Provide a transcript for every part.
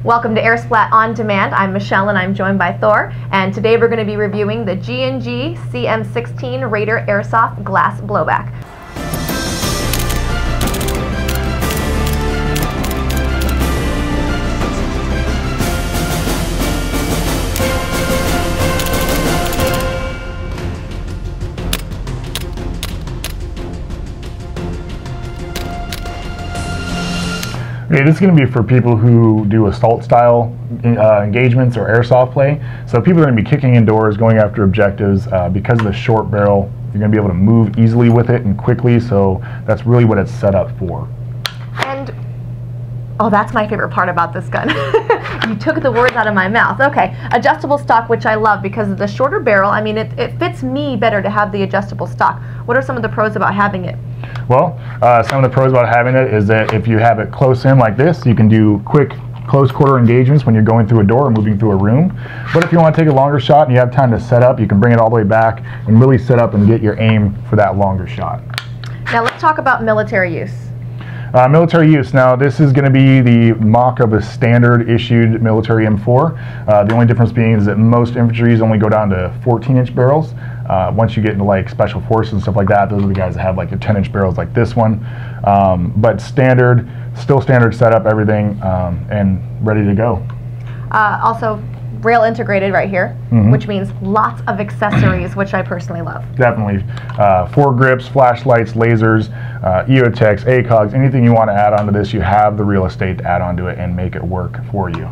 Welcome to AirSplat On Demand. I'm Michelle and I'm joined by Thor, and today we're going to be reviewing the G&G CM16 Raider Airsoft Glass Blowback. Okay, this is going to be for people who do assault style engagements or airsoft play. So people are going to be kicking indoors, going after objectives. Because of the short barrel, you're going to be able to move easily with it and quickly, so that's really what it's set up for. And, oh, that's my favorite part about this gun. You took the words out of my mouth. Okay, adjustable stock, which I love because of the shorter barrel. I mean, it fits me better to have the adjustable stock. What are some of the pros about having it? Well, some of the pros about having it is that if you have it close in like this, you can do quick close quarter engagements when you're going through a door or moving through a room. But if you want to take a longer shot and you have time to set up, you can bring it all the way back and really set up and get your aim for that longer shot. Now let's talk about military use. Military use. Now this is going to be the mock of a standard issued military M4. The only difference being is that most infantries only go down to 14-inch barrels. Once you get into like special forces and stuff like that, those are the guys that have like their 10-inch barrels like this one. But standard, still standard setup, everything, and ready to go. Also, rail integrated right here, which means lots of accessories, which I personally love. Definitely. Foregrips, flashlights, lasers, EOTechs, ACOGs, anything you want to add onto this, you have the real estate to add onto it and make it work for you.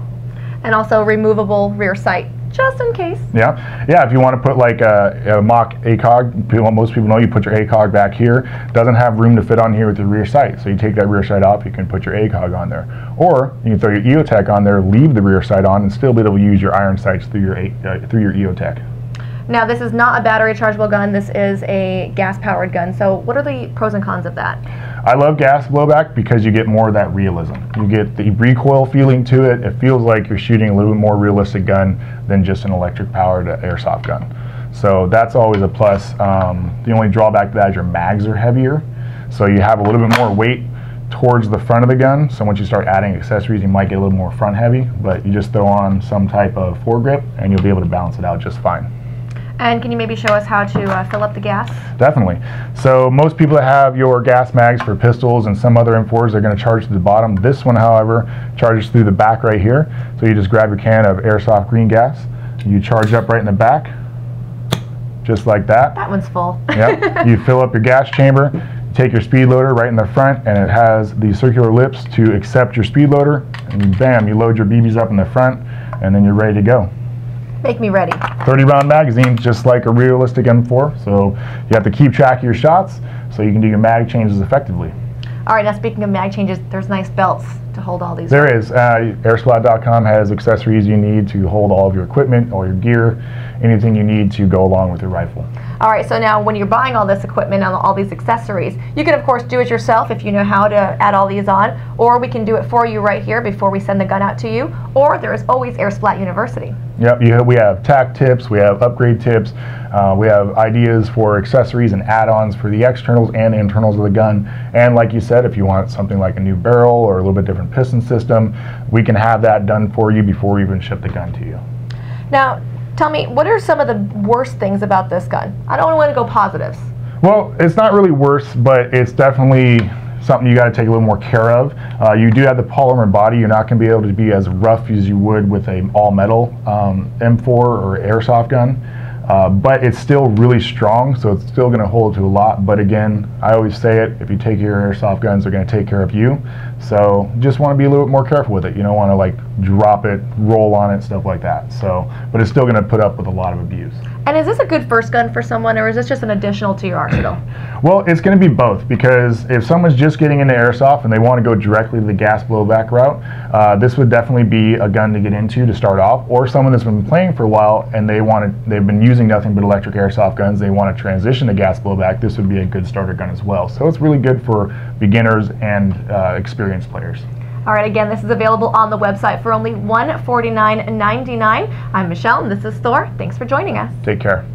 And also removable rear sight, just in case. Yeah, if you want to put like a mock ACOG, most people know you put your ACOG back here. Doesn't have room to fit on here with your rear sight, so you take that rear sight off, you can put your ACOG on there. Or you can throw your EOTech on there, leave the rear sight on, and still be able to use your iron sights through your EOTech. Now this is not a battery chargeable gun, this is a gas powered gun, so what are the pros and cons of that? I love gas blowback because you get more of that realism. You get the recoil feeling to it. It feels like you're shooting a little bit more realistic gun than just an electric powered airsoft gun. So that's always a plus. The only drawback to that is your mags are heavier, so you have a little bit more weight towards the front of the gun. So once you start adding accessories, you might get a little more front heavy, but you just throw on some type of foregrip and you'll be able to balance it out just fine. And can you maybe show us how to fill up the gas? Definitely. So most people that have your gas mags for pistols and some other M4s are going to charge to the bottom. This one, however, charges through the back right here. So you just grab your can of airsoft green gas, you charge up right in the back, just like that. That one's full. Yep. You fill up your gas chamber, you take your speed loader right in the front, and it has the circular lips to accept your speed loader, and bam, you load your BBs up in the front, and then you're ready to go. Make me ready. 30-round magazine, just like a realistic M4, so you have to keep track of your shots so you can do your mag changes effectively. All right, now speaking of mag changes, there's nice belts to hold all these. There is. Airsplat.com has accessories you need to hold all of your equipment, all your gear, anything you need to go along with your rifle. All right, so now when you're buying all this equipment and all these accessories, you can of course do it yourself if you know how to add all these on, or we can do it for you right here before we send the gun out to you, or there is always AirSplat University. Yep, we have tack tips, we have upgrade tips, we have ideas for accessories and add-ons for the externals and the internals of the gun. And like you said, if you want something like a new barrel or a little bit different piston system, we can have that done for you before we even ship the gun to you. Now, tell me, what are some of the worst things about this gun? I don't want to go positives. Well, it's not really worse, but it's definitely something you got to take a little more care of. You do have the polymer body. You're not going to be able to be as rough as you would with a all-metal M4 or airsoft gun. But it's still really strong, so it's still going to hold to a lot. But again, I always say it, if you take care of your airsoft guns, they're going to take care of you. So just want to be a little bit more careful with it. You don't want to like drop it, roll on it, stuff like that. So, but it's still going to put up with a lot of abuse. And is this a good first gun for someone, or is this just an additional to your arsenal? Well, it's going to be both, because if someone's just getting into airsoft and they want to go directly to the gas blowback route, this would definitely be a gun to get into to start off. Or someone that's been playing for a while and they've been using nothing but electric airsoft guns, they want to transition to gas blowback, this would be a good starter gun as well. So it's really good for beginners and experienced players. All right, again, this is available on the website for only $149.99. I'm Michelle, and this is Thor. Thanks for joining us. Take care.